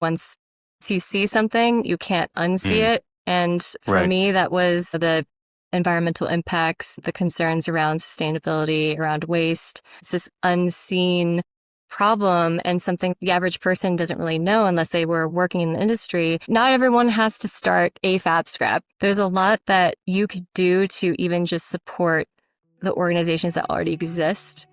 Once you see something, you can't unsee Mm, it. And for right. me, that was the environmental impacts, the concerns around sustainability, around waste. It's this unseen problem and something the average person doesn't really know unless they were working in the industry. Not everyone has to start a FABSCRAP. There's a lot that you could do to even just support the organizations that already exist.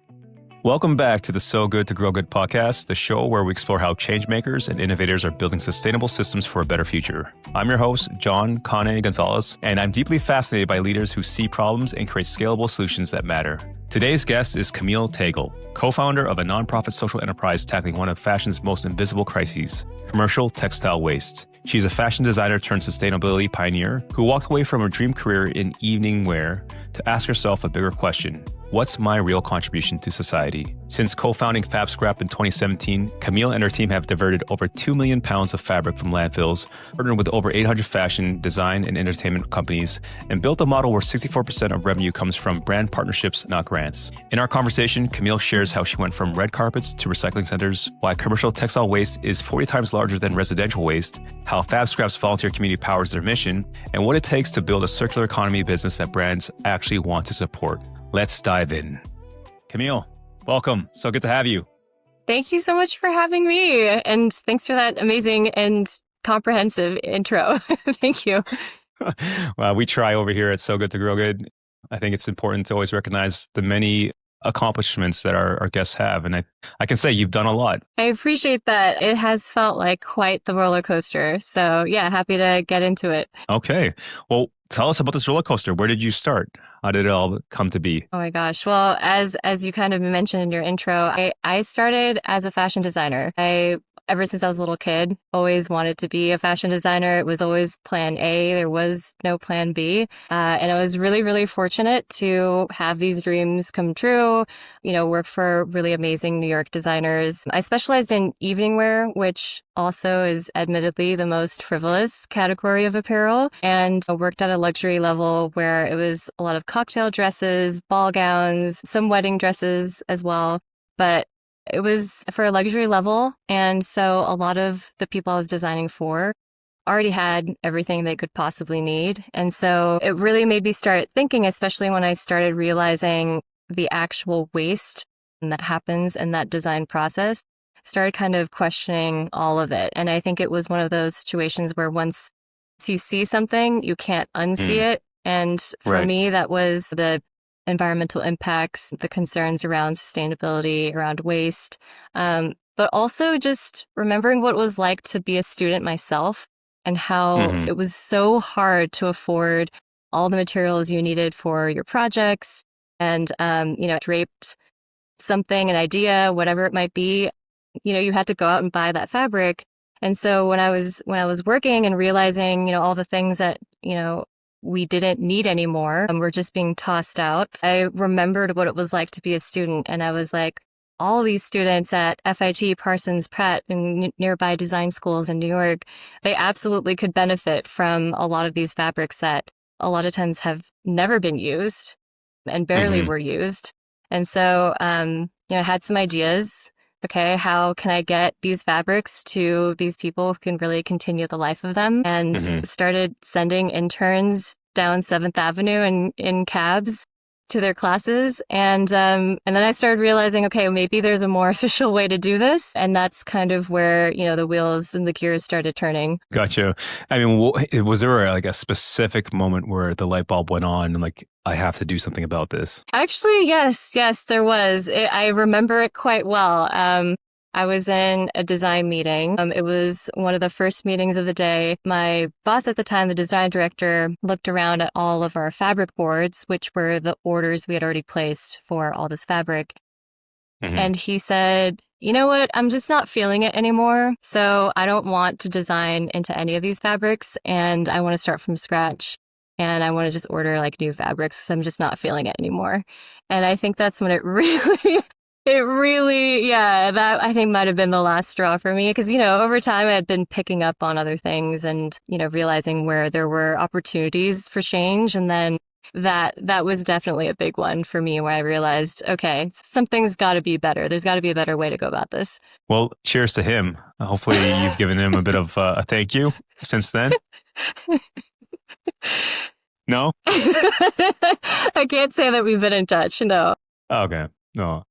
Welcome back to the So Good to Grow Good podcast, the show where we explore how changemakers and innovators are building sustainable systems for a better future. I'm your host, John Kane Gonzales, and I'm deeply fascinated by leaders who see problems and create scalable solutions that matter. Today's guest is Camille Tagle, co-founder of a nonprofit social enterprise tackling one of fashion's most invisible crises, commercial textile waste. She's a fashion designer turned sustainability pioneer who walked away from her dream career in evening wear to ask herself a bigger question. What's my real contribution to society? Since co-founding FABSCRAP in 2017, Camille and her team have diverted over 2 million pounds of fabric from landfills, partnered with over 800 fashion, design, and entertainment companies, and built a model where 64% of revenue comes from brand partnerships, not grants. In our conversation, Camille shares how she went from red carpets to recycling centers, why commercial textile waste is 40 times larger than residential waste, how FABSCRAP's volunteer community powers their mission, and what it takes to build a circular economy business that brands actually want to support. Let's dive in. Camille, welcome. So good to have you. Thank you so much for having me. And thanks for that amazing and comprehensive intro. Thank you. Well, we try over here at So Good to Grow Good. I think it's important to always recognize the many accomplishments that our guests have. And I can say you've done a lot. I appreciate that. It has felt like quite the roller coaster. So yeah, happy to get into it. Okay. Well, tell us about this roller coaster. Where did you start? How did it all come to be? Oh my gosh. Well, as you kind of mentioned in your intro, I started as a fashion designer. Ever since I was a little kid, always wanted to be a fashion designer. It was always plan A. There was no plan B. And I was really, really fortunate to have these dreams come true, work for really amazing New York designers. I specialized in evening wear, which also is admittedly the most frivolous category of apparel. And I worked at a luxury level where it was a lot of cocktail dresses, ball gowns, some wedding dresses as well. But it was for a luxury level. And so a lot of the people I was designing for already had everything they could possibly need. And so it really made me start thinking, especially when I started realizing the actual waste that happens in that design process, started kind of questioning all of it. And I think it was one of those situations where once you see something, you can't unsee it. And for me, that was the environmental impacts, the concerns around sustainability, around waste, but also just remembering what it was like to be a student myself and how it was so hard to afford all the materials you needed for your projects and, draped something, an idea, whatever it might be, you had to go out and buy that fabric. And so when I was working and realizing, all the things that, we didn't need anymore and we're just being tossed out, I remembered what it was like to be a student. And I was like, all these students at FIT, Parsons, Pratt, and nearby design schools in New York, they absolutely could benefit from a lot of these fabrics that a lot of times have never been used and barely were used. And so, I had some ideas. Okay, how can I get these fabrics to these people who can really continue the life of them? And started sending interns down 7th Avenue in cabs to their classes. And then I started realizing, okay, maybe there's a more official way to do this. And that's kind of where, the wheels and the gears started turning. Gotcha. I mean, was there like a specific moment where the light bulb went on and like, I have to do something about this? Actually, yes, there was. I remember it quite well. I was in a design meeting. It was one of the first meetings of the day. My boss at the time, the design director, looked around at all of our fabric boards, which were the orders we had already placed for all this fabric. And he said, you know what? I'm just not feeling it anymore. So I don't want to design into any of these fabrics. And I want to start from scratch. And I want to just order like new fabrics because I'm just not feeling it anymore. And I think that's when it really, that I think might have been the last straw for me. Because, over time I had been picking up on other things and, realizing where there were opportunities for change. And then that was definitely a big one for me where I realized, okay, something's got to be better. There's got to be a better way to go about this. Well, cheers to him. Hopefully you've given him a bit of a thank you since then. No? I can't say that we've been in touch. No. Okay. No.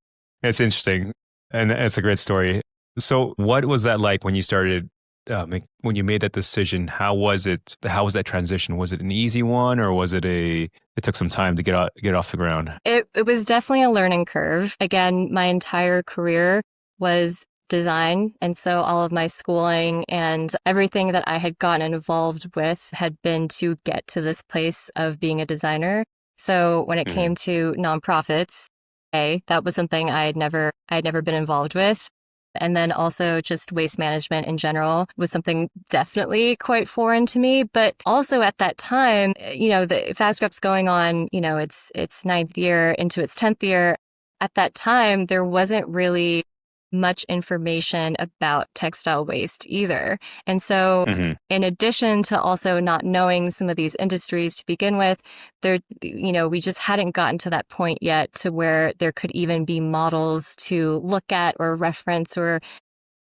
It's interesting. And it's a great story. So what was that like when you started, when you made that decision? How was it? How was that transition? Was it an easy one, or was it it took some time to get off the ground? It was definitely a learning curve. Again, my entire career was design. And so all of my schooling and everything that I had gotten involved with had been to get to this place of being a designer. So when it came to nonprofits, that was something I'd never been involved with. And then also just waste management in general was something definitely quite foreign to me. But also at that time, the FABSCRAP's going on, its ninth year into its 10th year. At that time, there wasn't really much information about textile waste either. And so in addition to also not knowing some of these industries to begin with, we just hadn't gotten to that point yet to where there could even be models to look at or reference or,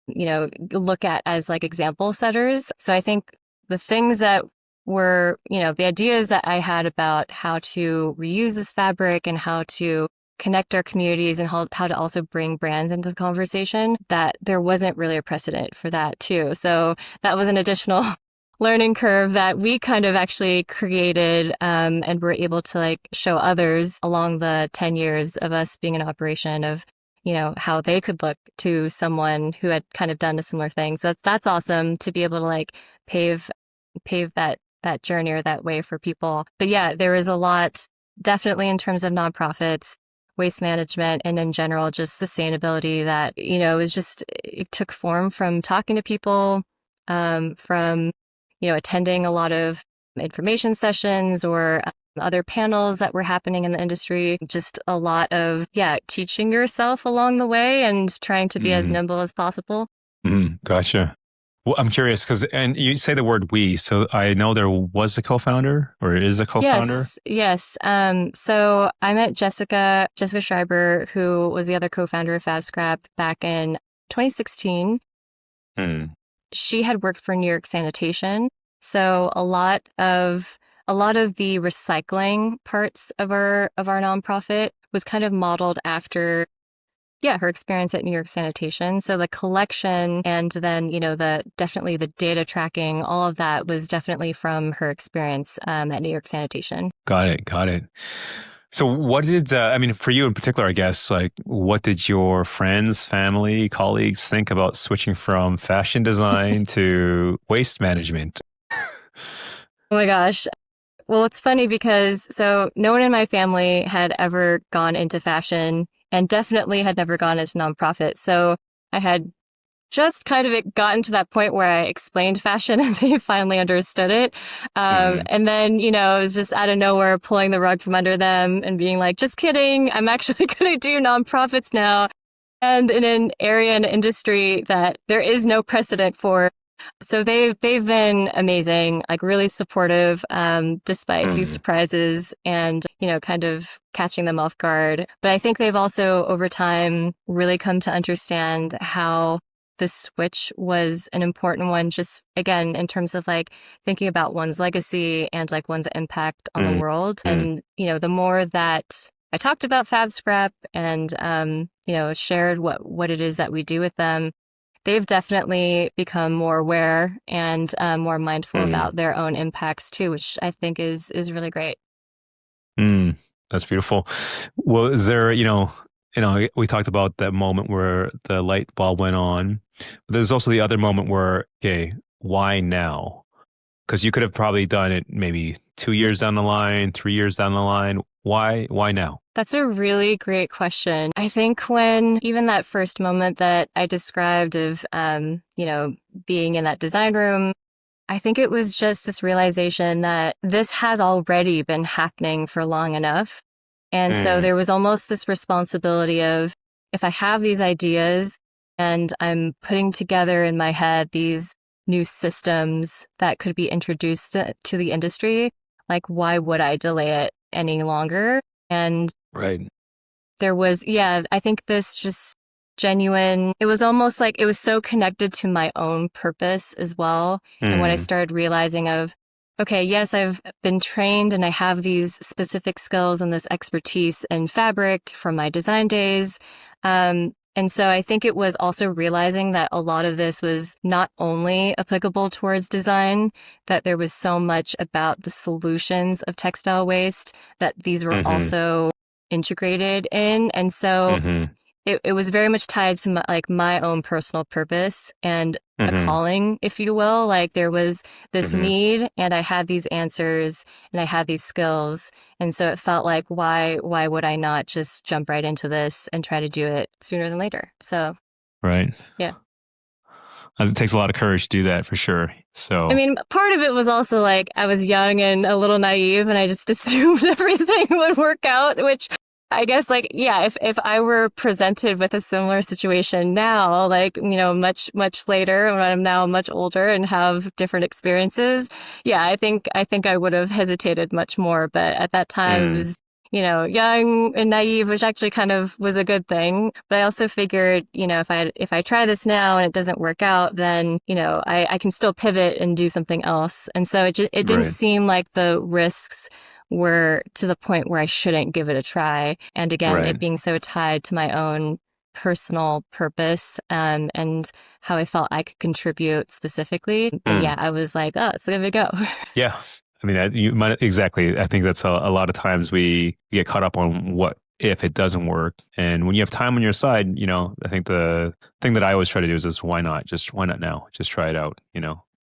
look at as like example setters. So I think the things that were, the ideas that I had about how to reuse this fabric and how to connect our communities and how to also bring brands into the conversation, that there wasn't really a precedent for that too. So that was an additional learning curve that we kind of actually created and were able to like show others along the 10 years of us being in operation of, how they could look to someone who had kind of done a similar thing. So that's awesome to be able to like pave that journey or that way for people. But yeah, there is a lot definitely in terms of nonprofits, waste management, and in general, just sustainability that, it took form from talking to people, from, attending a lot of information sessions or other panels that were happening in the industry. Just a lot of, teaching yourself along the way and trying to be as nimble as possible. Gotcha. Well, I'm curious and you say the word we, so I know there was a co-founder or is a co-founder. Yes. So I met Jessica Schreiber, who was the other co-founder of FABSCRAP back in 2016. She had worked for New York Sanitation. So a lot of the recycling parts of our nonprofit was kind of modeled after her experience at New York Sanitation. So the collection and then, definitely the data tracking, all of that was definitely from her experience at New York Sanitation. Got it. So what did, for you in particular, I guess, like what did your friends, family, colleagues think about switching from fashion design to waste management? Oh my gosh. Well, it's funny because no one in my family had ever gone into fashion and definitely had never gone into nonprofit. So I had just kind of gotten to that point where I explained fashion and they finally understood it. And then, it was just out of nowhere pulling the rug from under them and being like, just kidding. I'm actually going to do nonprofits now. And in an area and industry that there is no precedent for. So they've been amazing, like really supportive, despite these surprises and, kind of catching them off guard. But I think they've also over time really come to understand how the switch was an important one, just again, in terms of like thinking about one's legacy and like one's impact on the world. And, the more that I talked about FABSCRAP and, shared what it is that we do with them, they've definitely become more aware and more mindful about their own impacts too, which I think is really great. That's beautiful. Well, is there, we talked about that moment where the light bulb went on, but there's also the other moment where, okay, why now? Because you could have probably done it maybe 2 years down the line, 3 years down the line. Why now? That's a really great question. I think when even that first moment that I described of, being in that design room, I think it was just this realization that this has already been happening for long enough. And so there was almost this responsibility of, if I have these ideas and I'm putting together in my head these new systems that could be introduced to the industry, like, why would I delay it any longer. And Right. there was, I think this just genuine, it was almost like it was so connected to my own purpose as well. And when I started realizing okay, yes, I've been trained and I have these specific skills and this expertise in fabric from my design days. And so I think it was also realizing that a lot of this was not only applicable towards design, that there was so much about the solutions of textile waste that these were also integrated in. And so it was very much tied to my own personal purpose and a calling, if you will. Like there was this need and I had these answers and I had these skills. And so it felt like, why would I not just jump right into this and try to do it sooner than later? So, right. Yeah. It takes a lot of courage to do that for sure. So, I mean, part of it was also like I was young and a little naive and I just assumed everything would work out, which I guess if I were presented with a similar situation now, much later when I'm now much older and have different experiences, I think I would have hesitated much more. But at that time, it was, young and naive, which actually kind of was a good thing. But I also figured, if I try this now and it doesn't work out, then, I can still pivot and do something else. And so it didn't seem like the risks were to the point where I shouldn't give it a try. And again, it being so tied to my own personal purpose and how I felt I could contribute specifically, then I was like, oh, let's give it a go. Yeah. I mean, exactly. I think that's a lot of times we get caught up on what if it doesn't work. And when you have time on your side, I think the thing that I always try to do is why not now? Just try it out,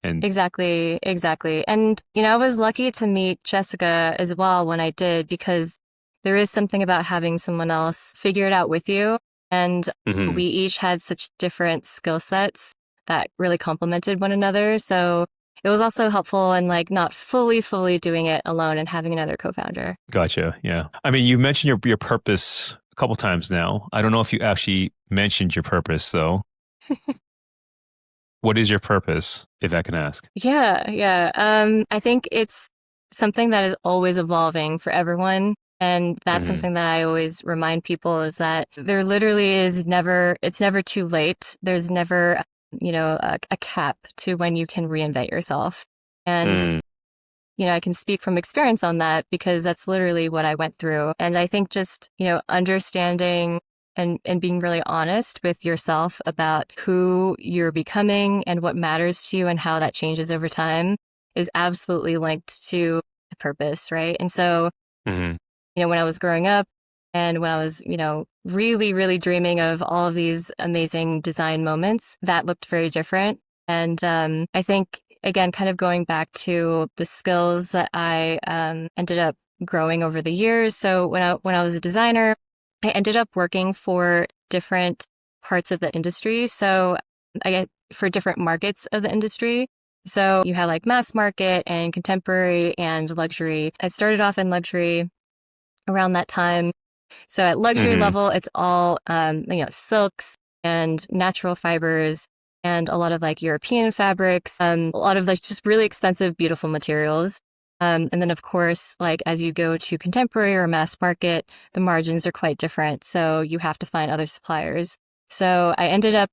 And Exactly. And, I was lucky to meet Jessica as well when I did, because there is something about having someone else figure it out with you. And we each had such different skill sets that really complemented one another. So it was also helpful in not fully doing it alone and having another co-founder. Gotcha. Yeah. I mean, you've mentioned your purpose a couple times now. I don't know if you actually mentioned your purpose though. What is your purpose, if I can ask? Yeah. I think it's something that is always evolving for everyone. And that's something that I always remind people is that there literally it's never too late. There's never, a cap to when you can reinvent yourself. And, I can speak from experience on that because that's literally what I went through. And I think just, understanding and being really honest with yourself about who you're becoming and what matters to you and how that changes over time is absolutely linked to purpose, right? And so, when I was growing up and when I was, really, really dreaming of all of these amazing design moments, that looked very different. And I think, again, kind of going back to the skills that I ended up growing over the years. So when I was a designer, I ended up working for different parts of the industry. So for different markets of the industry. So you had mass market and contemporary and luxury. I started off in luxury around that time. So at luxury level, it's all, silks and natural fibers and a lot of European fabrics, a lot of just really expensive, beautiful materials. And then, of course, as you go to contemporary or mass market, the margins are quite different. So you have to find other suppliers. So I ended up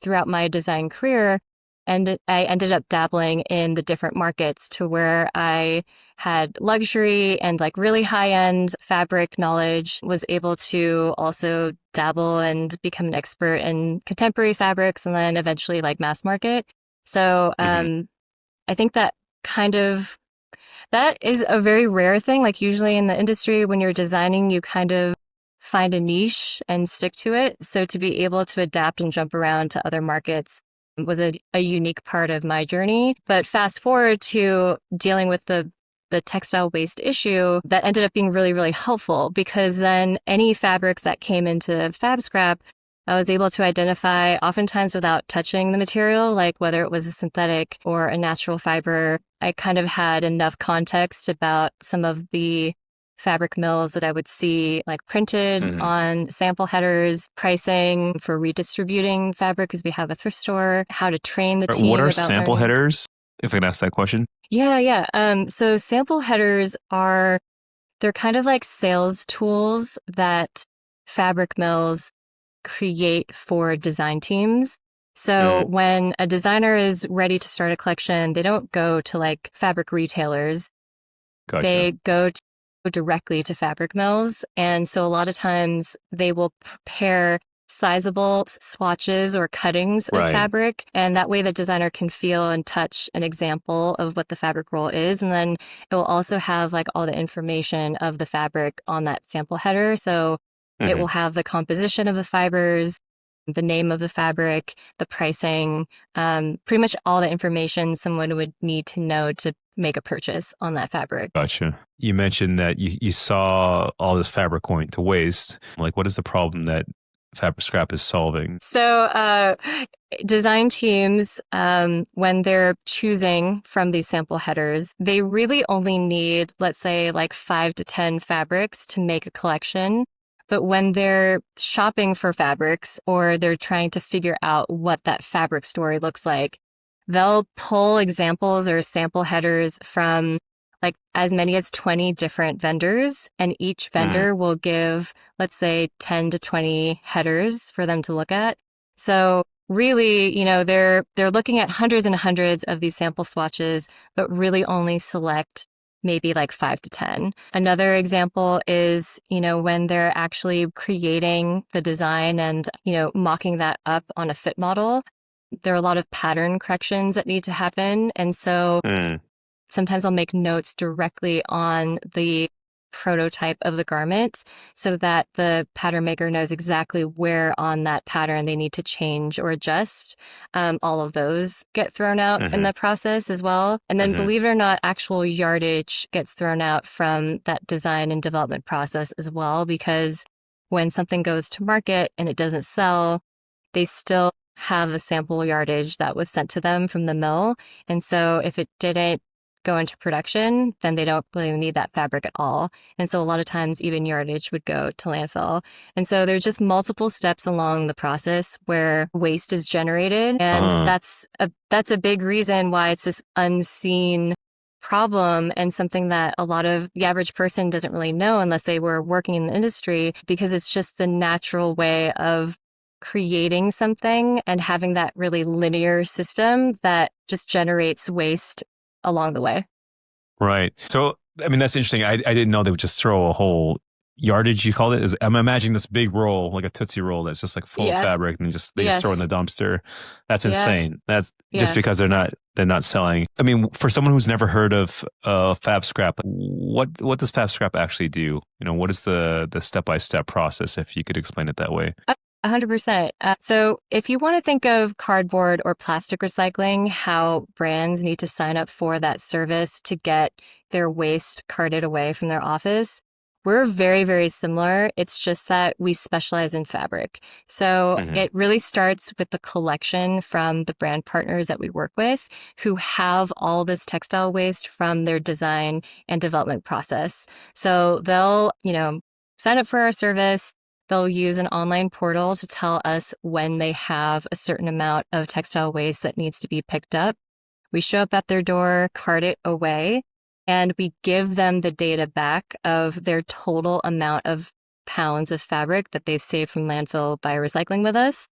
throughout my design career, and I ended up dabbling in the different markets to where I had luxury and really high-end fabric knowledge, was able to also dabble and become an expert in contemporary fabrics and then eventually mass market. So I think that is a very rare thing. Usually in the industry, when you're designing, you kind of find a niche and stick to it. So to be able to adapt and jump around to other markets was a unique part of my journey. But fast forward to dealing with the textile waste issue, that ended up being really, really helpful because then any fabrics that came into FABSCRAP, I was able to identify oftentimes without touching the material, whether it was a synthetic or a natural fiber. I kind of had enough context about some of the fabric mills that I would see printed on sample headers, pricing for redistributing fabric because we have a thrift store, how to train the team. What are sample headers? If I can ask that question. Yeah. So sample headers are They're kind of like sales tools that fabric mills create for design teams. So when a designer is ready to start a collection, they don't go to like fabric retailers. Gotcha. They go directly to fabric mills. And so a lot of times they will prepare sizable swatches or cuttings of fabric. And that way the designer can feel and touch an example of what the fabric roll is. And then it will also have like all the information of the fabric on that sample header. So it will have the composition of the fibers, the name of the fabric, the pricing, pretty much all the information someone would need to know to make a purchase on that fabric. Gotcha. You mentioned that you saw all this fabric going to waste. Like, what is the problem that FABSCRAP is solving? So design teams, when they're choosing from these sample headers, they really only need, let's say, like 5 to 10 fabrics to make a collection. But when they're shopping for fabrics or they're trying to figure out what that fabric story looks like, they'll pull examples or sample headers from like as many as 20 different vendors, and each vendor will give, let's say, 10 to 20 headers for them to look at. So really, they're looking at hundreds and hundreds of these sample swatches, but really only select maybe like 5 to 10. Another example is, when they're actually creating the design and, mocking that up on a fit model, there are a lot of pattern corrections that need to happen. And so sometimes I'll make notes directly on the prototype of the garment so that the pattern maker knows exactly where on that pattern they need to change or adjust. All of those get thrown out in the process as well. And then believe it or not, actual yardage gets thrown out from that design and development process as well, because when something goes to market and it doesn't sell, they still have the sample yardage that was sent to them from the mill. And so if it didn't go into production, then they don't really need that fabric at all. And so a lot of times even yardage would go to landfill. And so there's just multiple steps along the process where waste is generated. And that's a big reason why it's this unseen problem and something that a lot of the average person doesn't really know unless they were working in the industry, because it's just the natural way of creating something and having that really linear system that just generates waste along the way. Right. So, I mean, that's interesting. I didn't know they would just throw a whole yardage, you called it. I'm imagining this big roll, like a Tootsie Roll that's just like full of fabric, and they just throw it in the dumpster. That's insane. That's just because they're not selling. I mean, for someone who's never heard of FABSCRAP, what does FABSCRAP actually do? What is the step-by-step process, if you could explain it that way? 100%. So if you want to think of cardboard or plastic recycling, how brands need to sign up for that service to get their waste carted away from their office, we're very, very similar. It's just that we specialize in fabric. So it really starts with the collection from the brand partners that we work with, who have all this textile waste from their design and development process. So they'll, sign up for our service. They'll use an online portal to tell us when they have a certain amount of textile waste that needs to be picked up. We show up at their door, cart it away, and we give them the data back of their total amount of pounds of fabric that they've saved from landfill by recycling with us.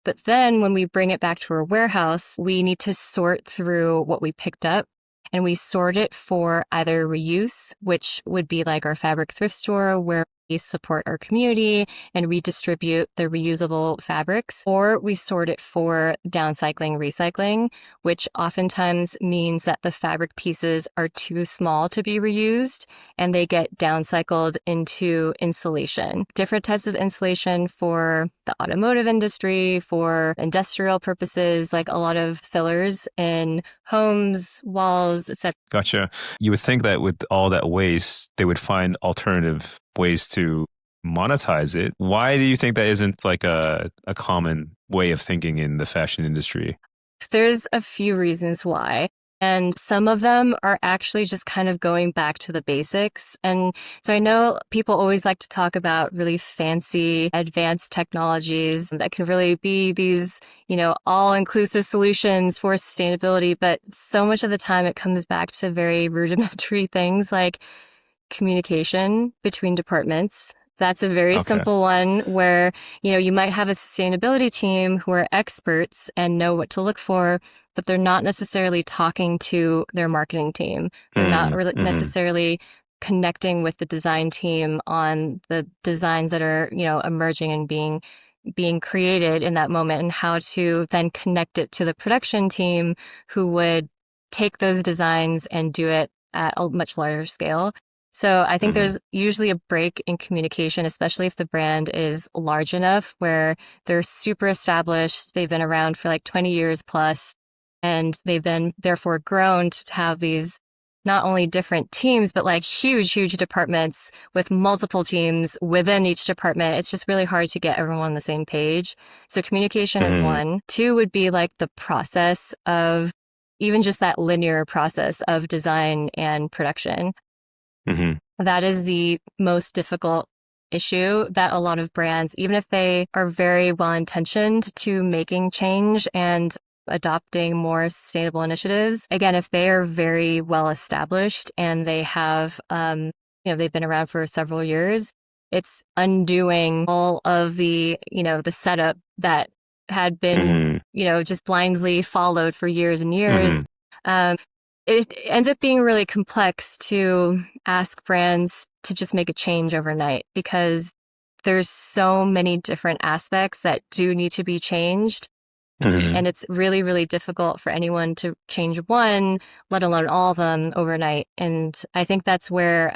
But then when we bring it back to our warehouse, we need to sort through what we picked up, and we sort it for either reuse, which would be like our fabric thrift store, where we support our community and redistribute the reusable fabrics, or we sort it for downcycling, recycling, which oftentimes means that the fabric pieces are too small to be reused and they get downcycled into insulation. Different types of insulation for the automotive industry, for industrial purposes, like a lot of fillers in homes, walls, etc. Gotcha. You would think that with all that waste, they would find alternative ways to monetize it. Why do you think that isn't like a common way of thinking in the fashion industry? There's a few reasons why. And some of them are actually just kind of going back to the basics. And so I know people always like to talk about really fancy, advanced technologies that can really be these, all-inclusive solutions for sustainability. But so much of the time it comes back to very rudimentary things like communication between departments. That's a very Okay. simple one where, you might have a sustainability team who are experts and know what to look for, but they're not necessarily talking to their marketing team. They're not necessarily connecting with the design team on the designs that are, emerging and being created in that moment, and how to then connect it to the production team who would take those designs and do it at a much larger scale. So I think there's usually a break in communication, especially if the brand is large enough where they're super established. They've been around for like 20 years plus, and they've then therefore grown to have these not only different teams, but like huge, huge departments with multiple teams within each department. It's just really hard to get everyone on the same page. So communication is one. Two would be like the process of even just that linear process of design and production. That is the most difficult issue that a lot of brands, even if they are very well intentioned to making change and adopting more sustainable initiatives, again, if they are very well established and they have, they've been around for several years, it's undoing all of the, the setup that had been, just blindly followed for years and years. It ends up being really complex to ask brands to just make a change overnight because there's so many different aspects that do need to be changed. And it's really, really difficult for anyone to change one, let alone all of them overnight. And I think that's where,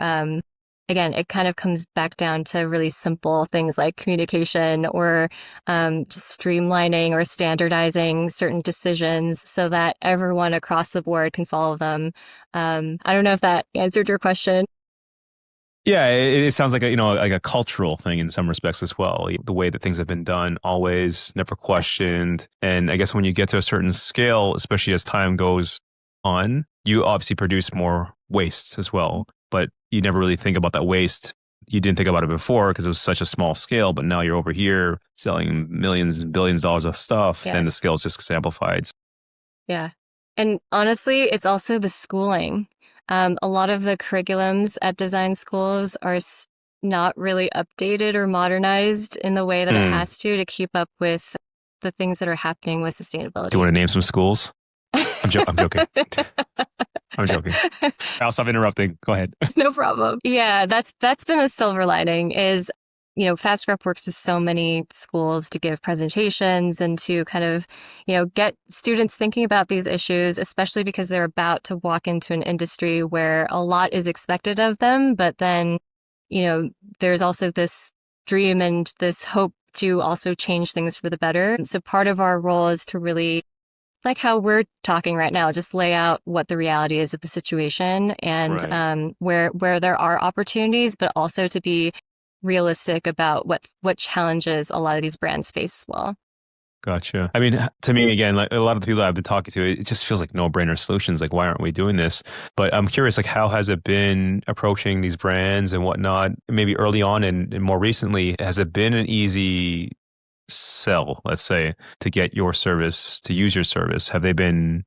again, it kind of comes back down to really simple things like communication or just streamlining or standardizing certain decisions so that everyone across the board can follow them. I don't know if that answered your question. Yeah, it sounds like a cultural thing in some respects as well. The way that things have been done, always, never questioned. And I guess when you get to a certain scale, especially as time goes on, you obviously produce more wastes as well. But you never really think about that waste. You didn't think about it before because it was such a small scale, but now you're over here selling millions and billions of dollars of stuff, then the scale is just amplified. Yeah. And honestly, it's also the schooling. A lot of the curriculums at design schools are not really updated or modernized in the way that it has to keep up with the things that are happening with sustainability. Do you want to name some schools? I'm joking. I'm joking. I'll stop interrupting. Go ahead. No problem. Yeah, that's been a silver lining is, FABSCRAP works with so many schools to give presentations and to kind of, get students thinking about these issues, especially because they're about to walk into an industry where a lot is expected of them. But then, there's also this dream and this hope to also change things for the better. So part of our role is to really, like how we're talking right now, just lay out what the reality is of the situation and where there are opportunities, but also to be realistic about what challenges a lot of these brands face as well. Gotcha. I mean, to me, again, like a lot of the people I've been talking to, it just feels like no-brainer solutions. Like, why aren't we doing this? But I'm curious, like, how has it been approaching these brands and whatnot? Maybe early on and more recently, has it been an easy sell, let's say, to get your service, to use your service? Have they been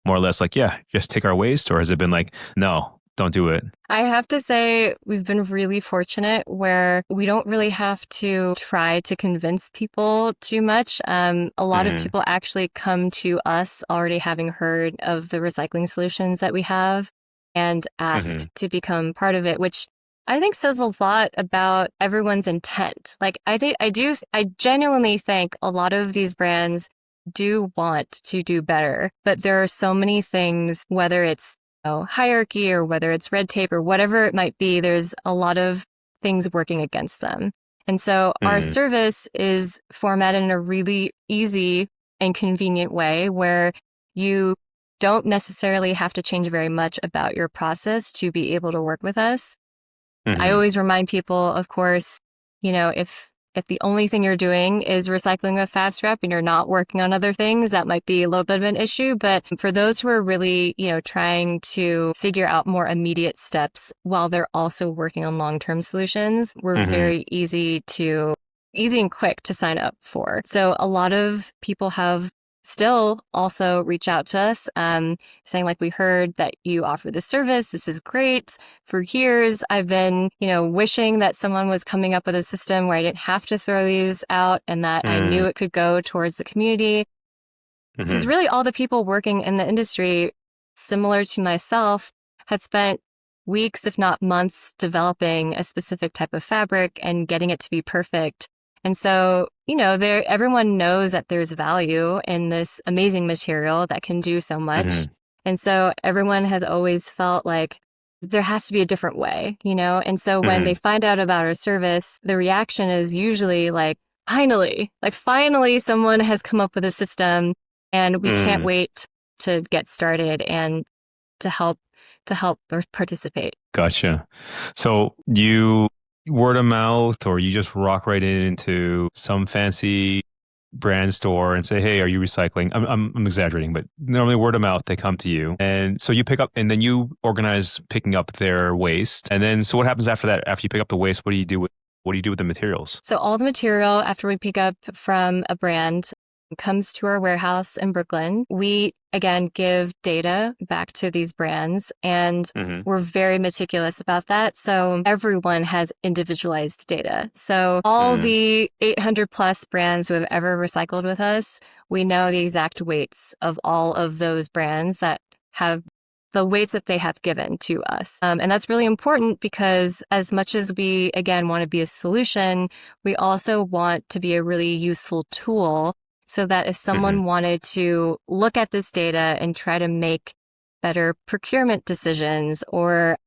more or less like, yeah, just take our waste? Or has it been like, no, don't do it? I have to say we've been really fortunate where we don't really have to try to convince people too much. A lot of people actually come to us already having heard of the recycling solutions that we have and ask to become part of it, which I think says a lot about everyone's intent. Like I genuinely think a lot of these brands do want to do better, but there are so many things, whether it's hierarchy or whether it's red tape or whatever it might be, there's a lot of things working against them. And so our service is formatted in a really easy and convenient way where you don't necessarily have to change very much about your process to be able to work with us. I always remind people, of course, if the only thing you're doing is recycling with FABSCRAP and you're not working on other things, that might be a little bit of an issue. But for those who are really, trying to figure out more immediate steps while they're also working on long-term solutions, we're very easy and quick to sign up for. So a lot of people have still also reach out to us, saying like, we heard that you offer this service. This is great. For years, I've been, wishing that someone was coming up with a system where I didn't have to throw these out and that I knew it could go towards the community. Because really all the people working in the industry, similar to myself, had spent weeks, if not months, developing a specific type of fabric and getting it to be perfect. And so, everyone knows that there's value in this amazing material that can do so much. And so everyone has always felt like there has to be a different way, And so when they find out about our service, the reaction is usually like, finally someone has come up with a system and we can't wait to get started and to help or participate. Gotcha. So you word of mouth, or you just rock right into some fancy brand store and say, "Hey, are you recycling?" I'm exaggerating, but normally word of mouth, they come to you, and so you pick up, and then you organize picking up their waste, and then so what happens after that? After you pick up the waste, what do you do with the materials? So all the material after we pick up from a brand comes to our warehouse in Brooklyn. We, again, give data back to these brands, and we're very meticulous about that. So everyone has individualized data. So all the 800 plus brands who have ever recycled with us, we know the exact weights of all of those brands that have the weights that they have given to us. And that's really important because as much as we, again, want to be a solution, we also want to be a really useful tool, so that if someone wanted to look at this data and try to make better procurement decisions or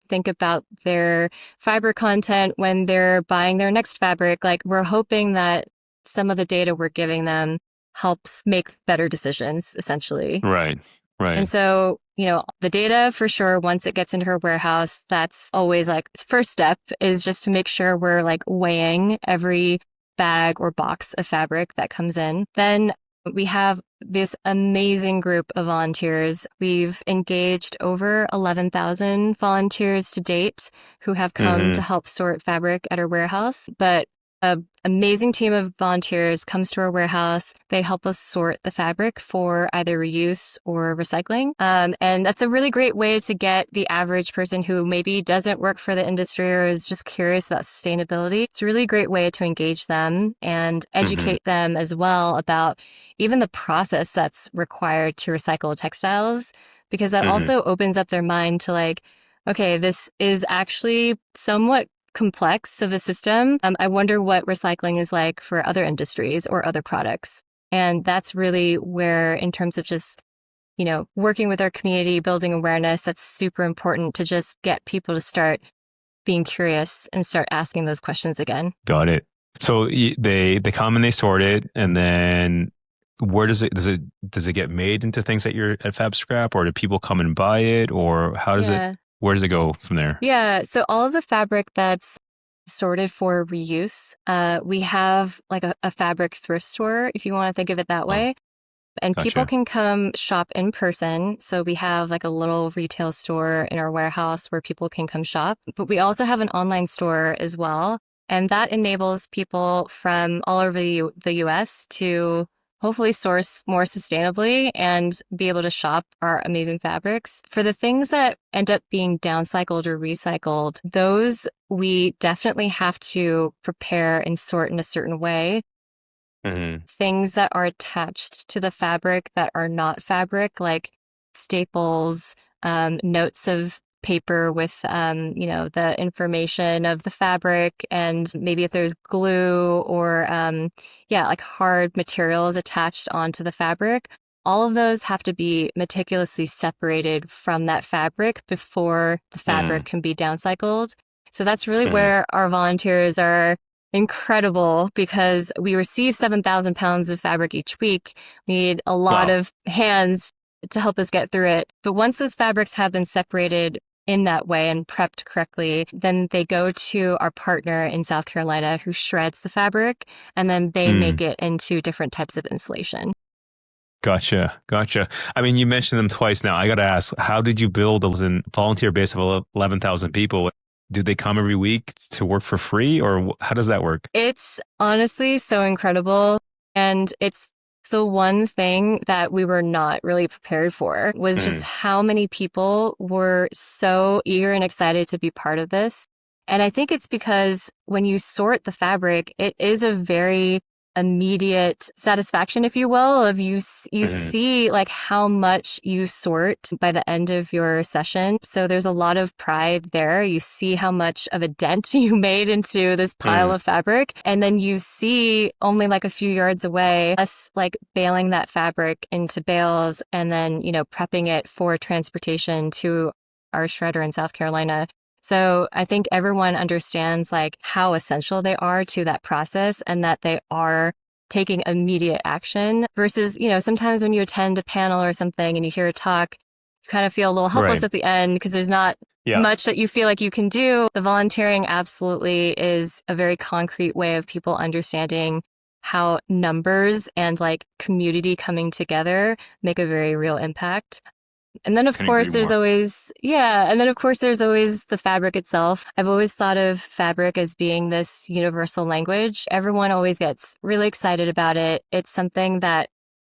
think about their fiber content when they're buying their next fabric, like we're hoping that some of the data we're giving them helps make better decisions, essentially. Right. And so, the data for sure, once it gets into her warehouse, that's always like first step is just to make sure we're like weighing every bag or box of fabric that comes in. Then we have this amazing group of volunteers. We've engaged over 11,000 volunteers to date who have come to help sort fabric at our warehouse. But an amazing team of volunteers comes to our warehouse. They help us sort the fabric for either reuse or recycling. And that's a really great way to get the average person who maybe doesn't work for the industry or is just curious about sustainability. It's a really great way to engage them and educate them as well about even the process that's required to recycle textiles, because that also opens up their mind to like, okay, this is actually somewhat complex of a system. I wonder what recycling is like for other industries or other products. And that's really where, in terms of just, working with our community, building awareness, that's super important to just get people to start being curious and start asking those questions again. Got it. So they come and they sort it, and then where does it get made into things that you're at FABSCRAP, or do people come and buy it, or how does it? Where does it go from there? Yeah. So all of the fabric that's sorted for reuse, we have like a fabric thrift store, if you want to think of it that way. And people can come shop in person. So we have like a little retail store in our warehouse where people can come shop. But we also have an online store as well. And that enables people from all over the US to hopefully source more sustainably and be able to shop our amazing fabrics. For the things that end up being downcycled or recycled, those we definitely have to prepare and sort in a certain way. Things that are attached to the fabric that are not fabric, like staples, notes of paper with, the information of the fabric, and maybe if there's glue or, like hard materials attached onto the fabric, all of those have to be meticulously separated from that fabric before the fabric can be downcycled. So that's really where our volunteers are incredible, because we receive 7,000 pounds of fabric each week. We need a lot of hands to help us get through it. But once those fabrics have been separated in that way and prepped correctly, then they go to our partner in South Carolina who shreds the fabric, and then they make it into different types of insulation. Gotcha. I mean, you mentioned them twice now. I got to ask, how did you build a volunteer base of 11,000 people? Do they come every week to work for free, or how does that work? It's honestly so incredible. And it's The one thing that we were not really prepared for was just how many people were so eager and excited to be part of this. And I think it's because when you sort the fabric, it is a very immediate satisfaction, if you will, of you see like how much you sort by the end of your session. So there's a lot of pride there. You see how much of a dent you made into this pile of fabric. And then you see only like a few yards away us like baling that fabric into bales and then, prepping it for transportation to our shredder in South Carolina. So I think everyone understands like how essential they are to that process and that they are taking immediate action versus, sometimes when you attend a panel or something and you hear a talk, you kind of feel a little helpless at the end because there's not much that you feel like you can do. The volunteering absolutely is a very concrete way of people understanding how numbers and like community coming together make a very real impact. And then, of course, there's always the fabric itself. I've always thought of fabric as being this universal language. Everyone always gets really excited about it. It's something that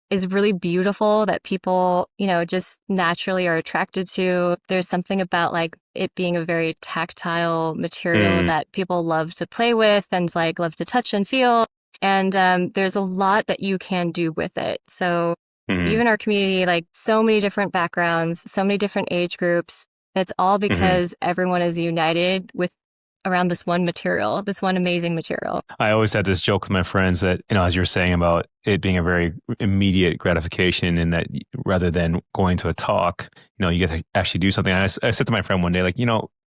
is really beautiful that people, just naturally are attracted to. There's something about like it being a very tactile material that people love to play with and like love to touch and feel. And there's a lot that you can do with it. So even our community, like so many different backgrounds, so many different age groups. It's all because everyone is united around this one material, this one amazing material. I always had this joke with my friends that, as you're saying about it being a very immediate gratification and that rather than going to a talk, you get to actually do something. I said to my friend one day, like,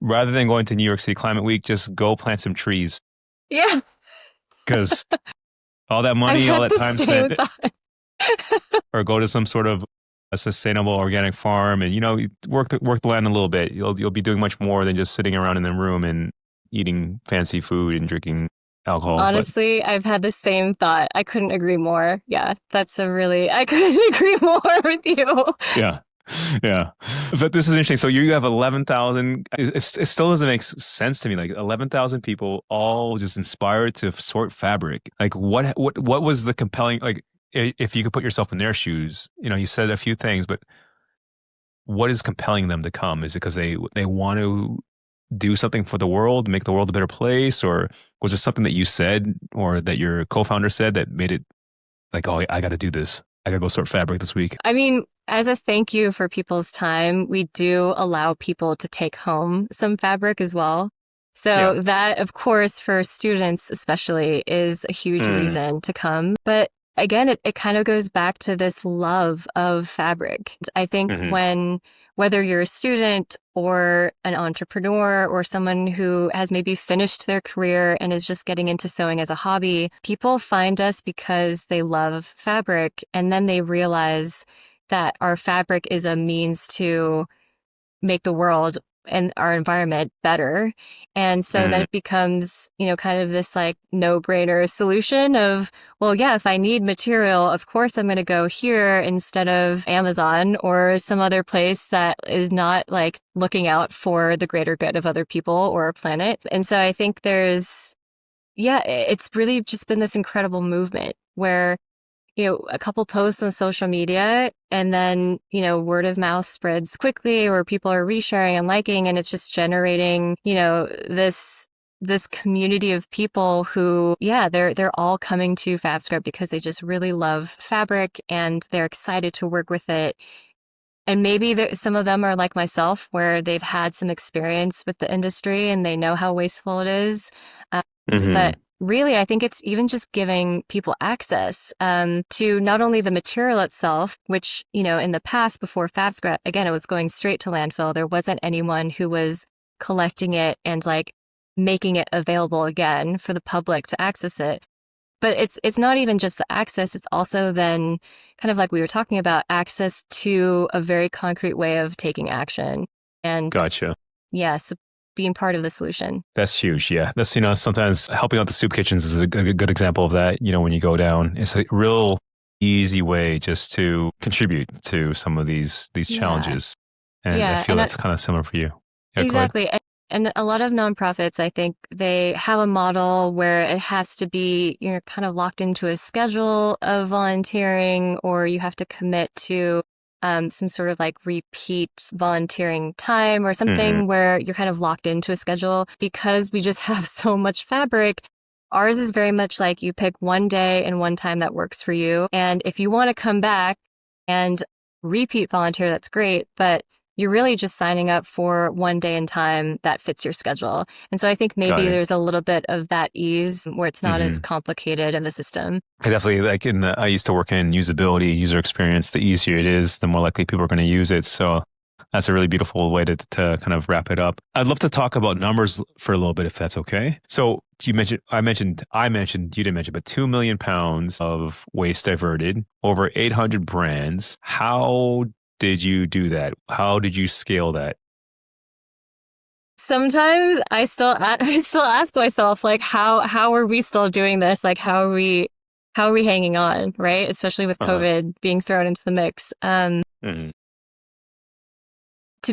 rather than going to New York City Climate Week, just go plant some trees. Yeah. Because all that money, all that time spent. Or go to some sort of a sustainable organic farm and, work the land a little bit. You'll be doing much more than just sitting around in the room and eating fancy food and drinking alcohol. Honestly, I've had the same thought. I couldn't agree more. Yeah, I couldn't agree more with you. Yeah. Yeah. But this is interesting. So you have 11,000. It still doesn't make sense to me. Like 11,000 people all just inspired to sort fabric. Like what was the compelling, like, if you could put yourself in their shoes, you said a few things, but what is compelling them to come? Is it because they want to do something for the world, make the world a better place? Or was it something that you said or that your co-founder said that made it like, oh, I got to do this. I got to go sort fabric this week? I mean, as a thank you for people's time, we do allow people to take home some fabric as well. So that, of course, for students especially is a huge reason to come. But again, it kind of goes back to this love of fabric. I think whether you're a student or an entrepreneur or someone who has maybe finished their career and is just getting into sewing as a hobby, people find us because they love fabric. And then they realize that our fabric is a means to make the world and our environment better. And so then it becomes, kind of this like no-brainer solution of, well, yeah, if I need material, of course I'm going to go here instead of Amazon or some other place that is not like looking out for the greater good of other people or our planet. And so I think it's really just been this incredible movement where a couple posts on social media and then, word of mouth spreads quickly or people are resharing and liking and it's just generating, this community of people who, they're all coming to FABSCRAP because they just really love fabric and they're excited to work with it. And maybe some of them are like myself where they've had some experience with the industry and they know how wasteful it is. But really, I think it's even just giving people access to not only the material itself, which, in the past before FABSCRAP, again, it was going straight to landfill. There wasn't anyone who was collecting it and like making it available again for the public to access it. But it's not even just the access. It's also then kind of like we were talking about access to a very concrete way of taking action. And gotcha. Yes. Being part of the solution. That's huge. Yeah. That's, sometimes helping out the soup kitchens is a good example of that. When you go down, it's a real easy way just to contribute to some of these challenges. And I feel that's kind of similar for you. Yeah, exactly. And a lot of nonprofits, I think they have a model where it has to be, you're kind of locked into a schedule of volunteering, or you have to commit to some sort of like repeat volunteering time or something where you're kind of locked into a schedule. Because we just have so much fabric, ours is very much like you pick one day and one time that works for you. And if you want to come back and repeat volunteer, that's great. But you're really just signing up for one day and time that fits your schedule. And so I think maybe there's a little bit of that ease where it's not as complicated of a system. I definitely I used to work in usability, user experience. The easier it is, the more likely people are going to use it. So that's a really beautiful way to kind of wrap it up. I'd love to talk about numbers for a little bit, if that's okay. So you mentioned, you didn't mention, but 2 million pounds of waste diverted, over 800 brands. How did you do that? How did you scale that? Sometimes I still ask myself, like, how are we still doing this? Like, how are we hanging on, right? Especially with COVID being thrown into the mix. To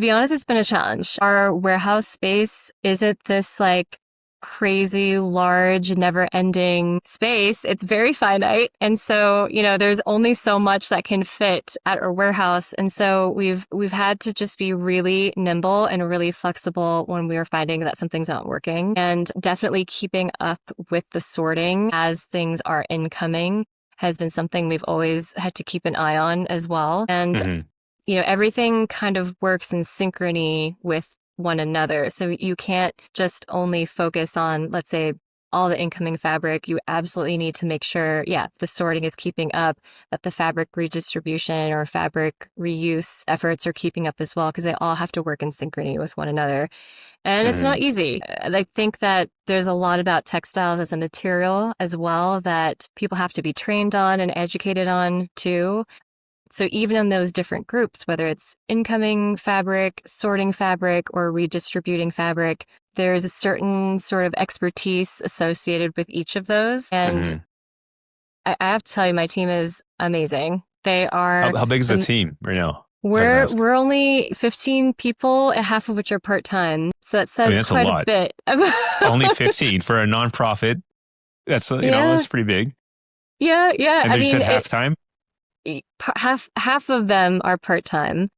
be honest, it's been a challenge. Our warehouse space isn't this like crazy large, never-ending space. It's very finite. And so, there's only so much that can fit at our warehouse. And so we've had to just be really nimble and really flexible when we are finding that something's not working, and definitely keeping up with the sorting as things are incoming has been something we've always had to keep an eye on as well. And everything kind of works in synchrony with one another. So you can't just only focus on, let's say, all the incoming fabric. You absolutely need to make sure, the sorting is keeping up, that the fabric redistribution or fabric reuse efforts are keeping up as well, because they all have to work in synchrony with one another. And it's not easy. I think that there's a lot about textiles as a material as well that people have to be trained on and educated on too. So even in those different groups, whether it's incoming fabric, sorting fabric, or redistributing fabric, there's a certain sort of expertise associated with each of those. And I have to tell you, my team is amazing. They are. How big is the team right now? We're only 15 people, half of which are part-time. So that says quite a bit. Only 15 for a nonprofit. That's, that's pretty big. Yeah. And you said half-time? Half of them are part-time.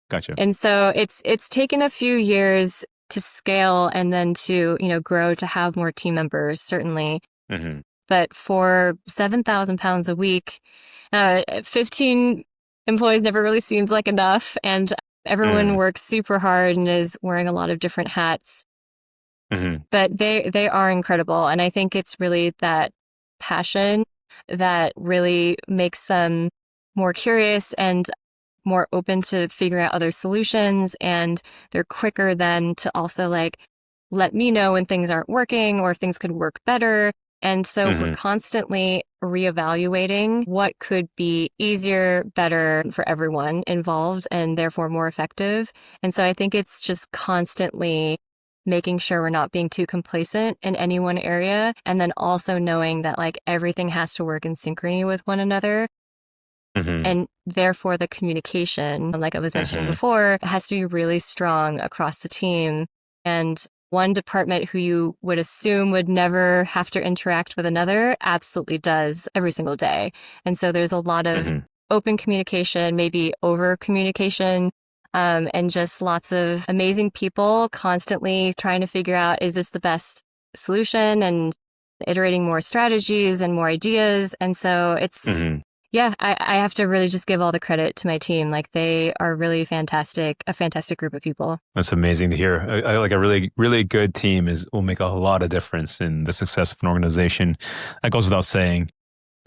Gotcha. And so it's taken a few years to scale and then to, grow to have more team members, certainly. But for 7,000 pounds a week, 15 employees never really seems like enough. And everyone works super hard and is wearing a lot of different hats. But they are incredible. And I think it's really that passion that really makes them more curious and more open to figuring out other solutions. And they're quicker then to also let me know when things aren't working or if things could work better. And so we're constantly reevaluating what could be easier, better for everyone involved and therefore more effective. And so I think it's just constantly making sure we're not being too complacent in any one area. And then also knowing that everything has to work in synchrony with one another. And therefore the communication, like I was mentioning before, has to be really strong across the team. And one department who you would assume would never have to interact with another absolutely does every single day. And so there's a lot of open communication, maybe over communication, and just lots of amazing people constantly trying to figure out, is this the best solution, and iterating more strategies and more ideas. And so it's I have to really just give all the credit to my team. They are really fantastic, a fantastic group of people. That's amazing to hear. A really, really good team will make a lot of difference in the success of an organization. That goes without saying.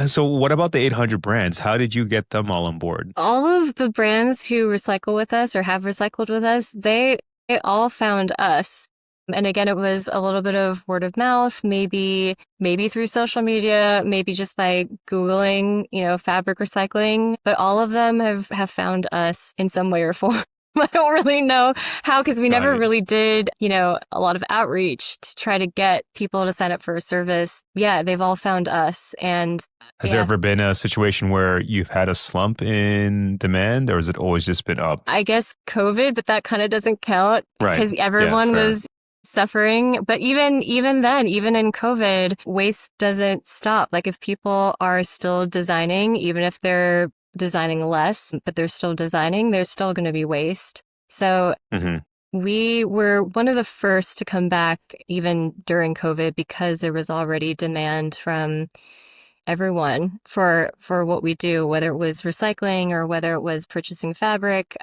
And so what about the 800 brands? How did you get them all on board? All of the brands who recycle with us or have recycled with us, they all found us. And again, it was a little bit of word of mouth, maybe through social media, maybe just by Googling, fabric recycling. But all of them have found us in some way or form. I don't really know how, because we never really did, a lot of outreach to try to get people to sign up for a service. Yeah, they've all found us. And has there ever been a situation where you've had a slump in demand, or has it always just been up? I guess COVID, but that kind of doesn't count because everyone was suffering. But even then, even in COVID, waste doesn't stop. Like if people are still designing, even if they're designing less, but they're still designing, there's still going to be waste. So we were one of the first to come back even during COVID because there was already demand from everyone for what we do, whether it was recycling or whether it was purchasing fabric.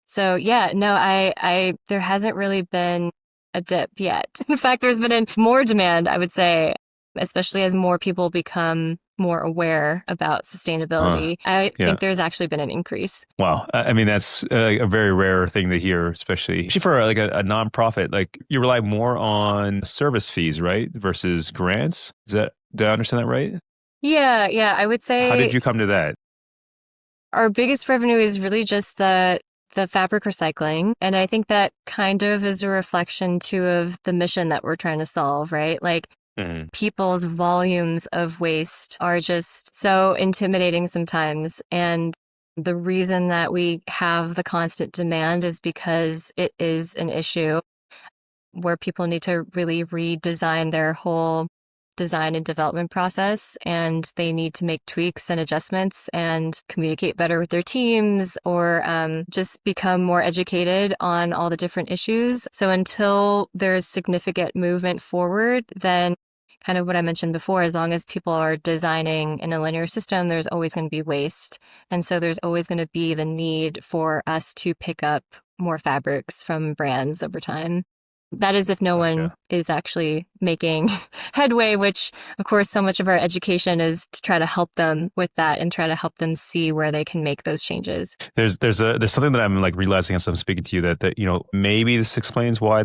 So yeah, no, I there hasn't really been a dip yet. In fact, there's been more demand, I would say, especially as more people become more aware about sustainability. I think there's actually been an increase. Wow. I mean, that's a very rare thing to hear, especially for like a nonprofit. Like you rely more on service fees, right? Versus grants. Did I understand that right? Yeah. I would say. How did you come to that? Our biggest revenue is really just the fabric recycling. And I think that kind of is a reflection too of the mission that we're trying to solve, right? Like people's volumes of waste are just so intimidating sometimes. And the reason that we have the constant demand is because it is an issue where people need to really redesign their whole design and development process, and they need to make tweaks and adjustments and communicate better with their teams or just become more educated on all the different issues. So until there's significant movement forward, then kind of what I mentioned before, as long as people are designing in a linear system, there's always going to be waste. And so there's always going to be the need for us to pick up more fabrics from brands over time. That is if no one is actually making headway, which of course so much of our education is to try to help them with that and try to help them see where they can make those changes. There's something that I'm like realizing as I'm speaking to you that maybe this explains why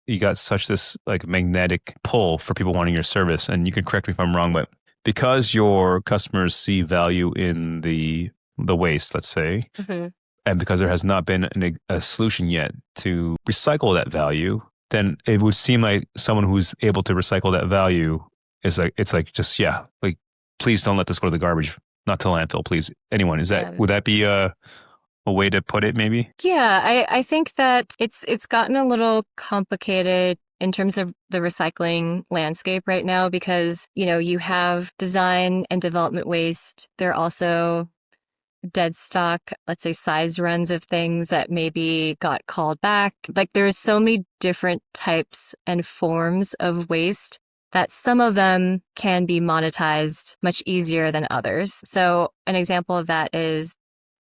you got such this like magnetic pull for people wanting your service. And you can correct me if I'm wrong, but because your customers see value in the waste, let's say, and because there has not been a solution yet to recycle that value, then it would seem like someone who's able to recycle that value is like, it's like just, like, please don't let this go to the garbage, not to landfill, please. Anyone, would that be a way to put it maybe? Yeah, I think that it's gotten a little complicated in terms of the recycling landscape right now because, you have design and development waste. There are also dead stock, let's say size runs of things that maybe got called back. Like there's so many different types and forms of waste that some of them can be monetized much easier than others. So an example of that is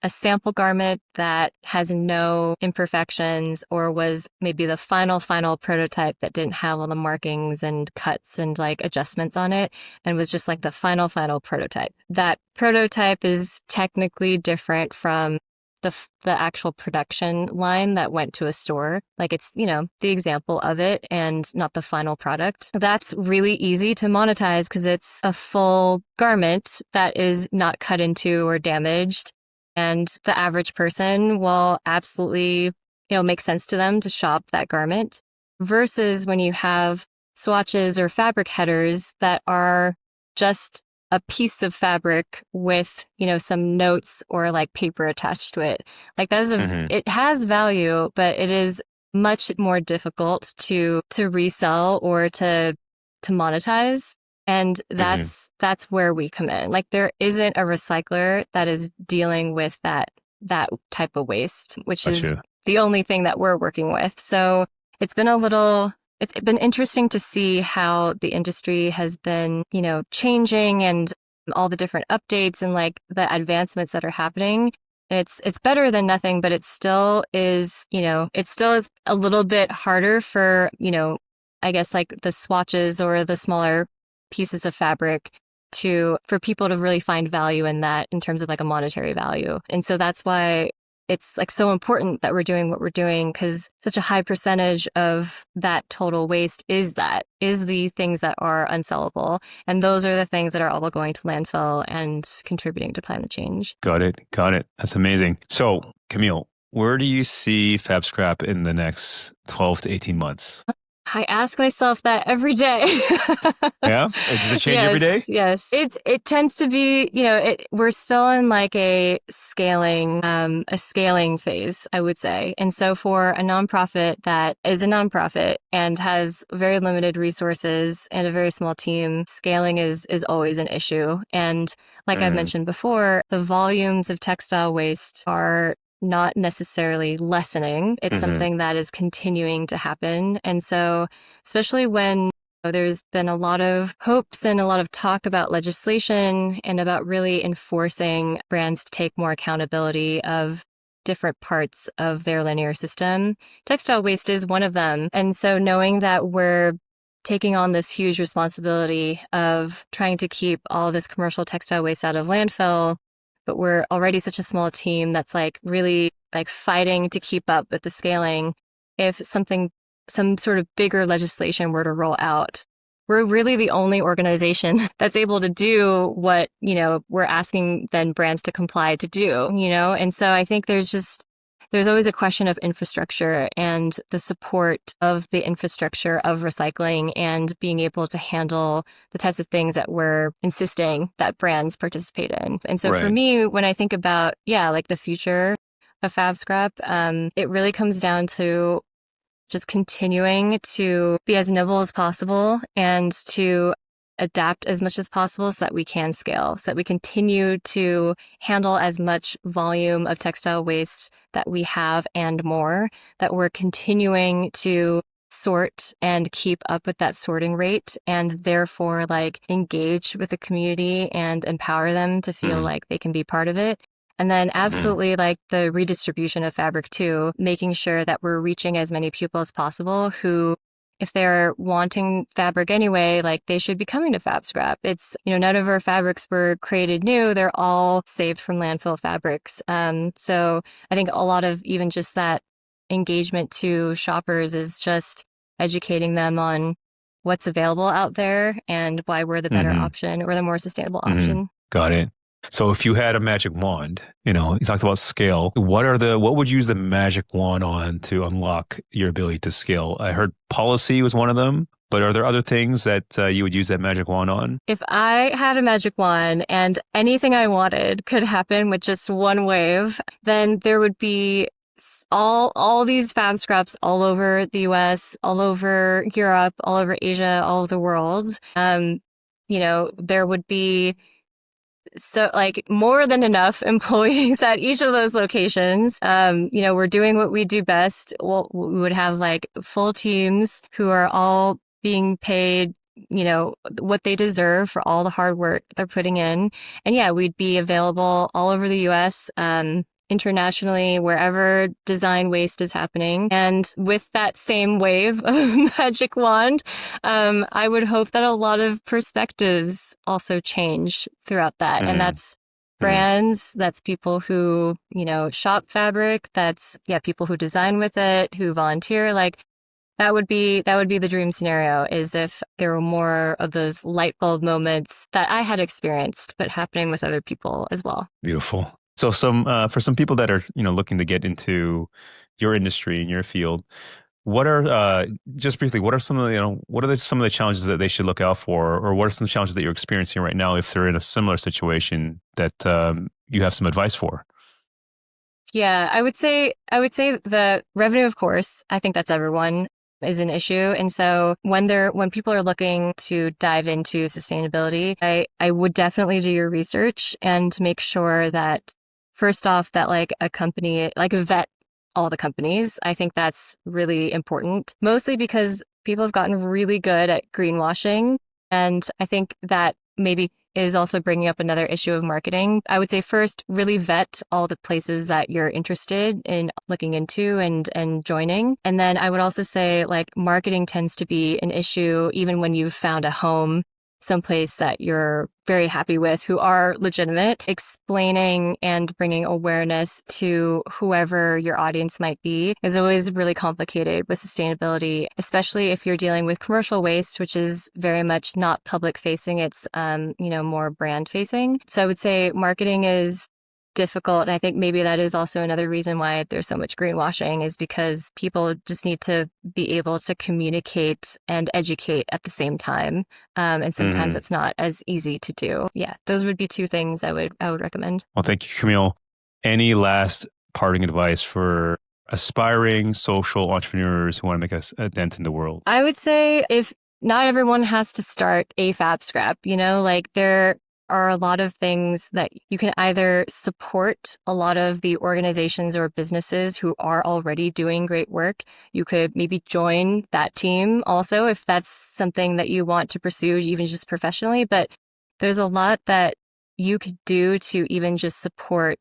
a sample garment that has no imperfections or was maybe the final prototype that didn't have all the markings and cuts and like adjustments on it and was just like the final prototype. That prototype is technically different from the actual production line that went to a store. Like it's, the example of it and not the final product. That's really easy to monetize because it's a full garment that is not cut into or damaged. And the average person will absolutely, make sense to them to shop that garment versus when you have swatches or fabric headers that are just a piece of fabric with, some notes or like paper attached to it. Like that is it has value, but it is much more difficult to resell or to monetize. And that's where we come in. Like there isn't a recycler that is dealing with that type of waste, which is the only thing that we're working with. So it's been interesting to see how the industry has been, changing and all the different updates and like the advancements that are happening. It's better than nothing, but it still is, it still is a little bit harder for, I guess like the swatches or the smaller pieces of fabric for people to really find value in that in terms of like a monetary value. And so that's why it's like so important that we're doing what we're doing because such a high percentage of that total waste is the things that are unsellable. And those are the things that are all going to landfill and contributing to climate change. Got it. That's amazing. So Camille, where do you see FABSCRAP in the next 12 to 18 months? I ask myself that every day. Yeah? Does it change every day? Yes. It tends to be, we're still in like a scaling phase, I would say. And so for a nonprofit that is a nonprofit and has very limited resources and a very small team, scaling is always an issue. And like I've mentioned before, the volumes of textile waste are not necessarily lessening. It's something that is continuing to happen. And so, especially when there's been a lot of hopes and a lot of talk about legislation and about really enforcing brands to take more accountability of different parts of their linear system, textile waste is one of them. And so knowing that we're taking on this huge responsibility of trying to keep all this commercial textile waste out of landfill, but we're already such a small team that's like really like fighting to keep up with the scaling. If some sort of bigger legislation were to roll out, we're really the only organization that's able to do what, we're asking then brands to comply to do, And so I think there's always a question of infrastructure and the support of the infrastructure of recycling and being able to handle the types of things that we're insisting that brands participate in. And so for me, when I think about, like the future of FABSCRAP, it really comes down to just continuing to be as nimble as possible and to adapt as much as possible so that we can scale, so that we continue to handle as much volume of textile waste that we have and more, that we're continuing to sort and keep up with that sorting rate and therefore like engage with the community and empower them to feel like they can be part of it. And then absolutely like the redistribution of fabric too, making sure that we're reaching as many people as possible who, if they're wanting fabric anyway, like they should be coming to FABSCRAP. It's, none of our fabrics were created new. They're all saved from landfill fabrics. So I think a lot of even just that engagement to shoppers is just educating them on what's available out there and why we're the better option or the more sustainable option. Got it. So if you had a magic wand, you talked about scale. What would you use the magic wand on to unlock your ability to scale? I heard policy was one of them, but are there other things that you would use that magic wand on? If I had a magic wand and anything I wanted could happen with just one wave, then there would be all these FABSCRAPs all over the US, all over Europe, all over Asia, all over the world. There would be more than enough employees at each of those locations. We're doing what we do best. We would have like full teams who are all being paid, what they deserve for all the hard work they're putting in. And we'd be available all over the US, internationally, wherever design waste is happening. And with that same wave of magic wand, I would hope that a lot of perspectives also change throughout that. And that's brands, that's people who, shop fabric, that's, people who design with it, who volunteer. Like that would be the dream scenario, is if there were more of those light bulb moments that I had experienced, but happening with other people as well. Beautiful. So for some people that are, looking to get into your industry and your field, what are, just briefly, what are some of the challenges that they should look out for, or what are some challenges that you're experiencing right now if they're in a similar situation that you have some advice for? Yeah, I would say the revenue, of course, I think that's everyone, is an issue. And so when people are looking to dive into sustainability, I would definitely do your research and make sure that first off, that like a company, like vet all the companies. I think that's really important, mostly because people have gotten really good at greenwashing. And I think that maybe is also bringing up another issue of marketing. I would say first, really vet all the places that you're interested in looking into and joining. And then I would also say like marketing tends to be an issue even when you've found a home, someplace that you're very happy with, who are legitimate. Explaining and bringing awareness to whoever your audience might be is always really complicated with sustainability, especially if you're dealing with commercial waste, which is very much not public facing. It's, more brand facing. So I would say marketing is difficult. And I think maybe that is also another reason why there's so much greenwashing, is because people just need to be able to communicate and educate at the same time. And sometimes it's not as easy to do. Yeah, those would be two things I would recommend. Well, thank you, Camille. Any last parting advice for aspiring social entrepreneurs who want to make a dent in the world? I would say, if not everyone has to start a FABSCRAP, like there are a lot of things that you can either support a lot of the organizations or businesses who are already doing great work. You could maybe join that team also if that's something that you want to pursue, even just professionally. But there's a lot that you could do to even just support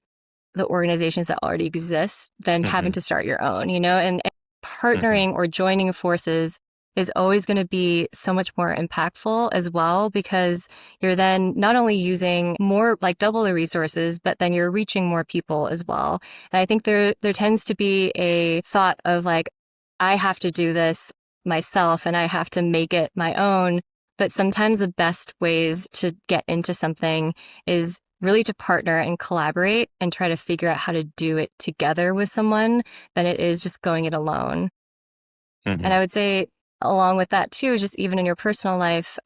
the organizations that already exist than having to start your own, and partnering or joining forces is always going to be so much more impactful as well, because you're then not only using more, like double the resources, but then you're reaching more people as well. And I think there tends to be a thought of like, I have to do this myself and I have to make it my own. But sometimes the best ways to get into something is really to partner and collaborate and try to figure out how to do it together with someone than it is just going it alone. And I would say, along with that too, just even in your personal life,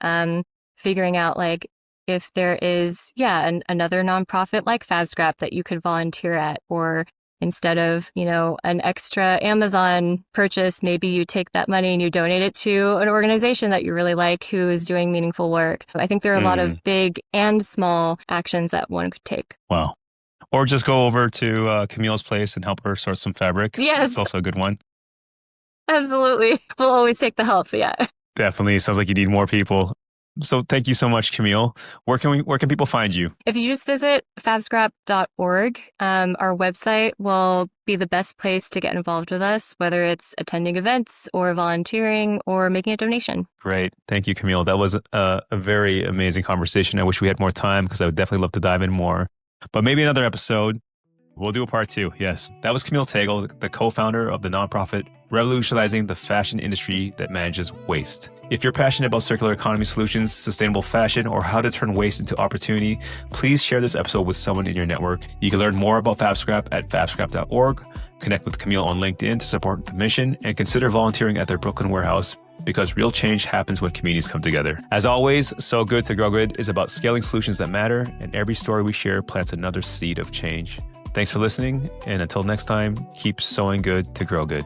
figuring out like if there is, another nonprofit like FABSCRAP that you could volunteer at, or instead of, an extra Amazon purchase, maybe you take that money and you donate it to an organization that you really like who is doing meaningful work. I think there are a lot of big and small actions that one could take. Wow. Or just go over to Camille's place and help her source some fabric. Yes. It's also a good one. Absolutely. We'll always take the help. Yeah. Definitely. Sounds like you need more people. So thank you so much, Camille. Where can people find you? If you just visit fabscrap.org, our website will be the best place to get involved with us, whether it's attending events or volunteering or making a donation. Great. Thank you, Camille. That was a very amazing conversation. I wish we had more time because I would definitely love to dive in more. But maybe another episode. We'll do a part 2. Yes. That was Camille Tagle, the co-founder of the nonprofit revolutionizing the fashion industry that manages waste. If you're passionate about circular economy solutions, sustainable fashion, or how to turn waste into opportunity, please share this episode with someone in your network. You can learn more about FABSCRAP at fabscrap.org, connect with Camille on LinkedIn to support the mission, and consider volunteering at their Brooklyn warehouse, because real change happens when communities come together. As always, So Good to Grow Good is about scaling solutions that matter, and every story we share plants another seed of change. Thanks for listening, and until next time, keep sowing good to grow good.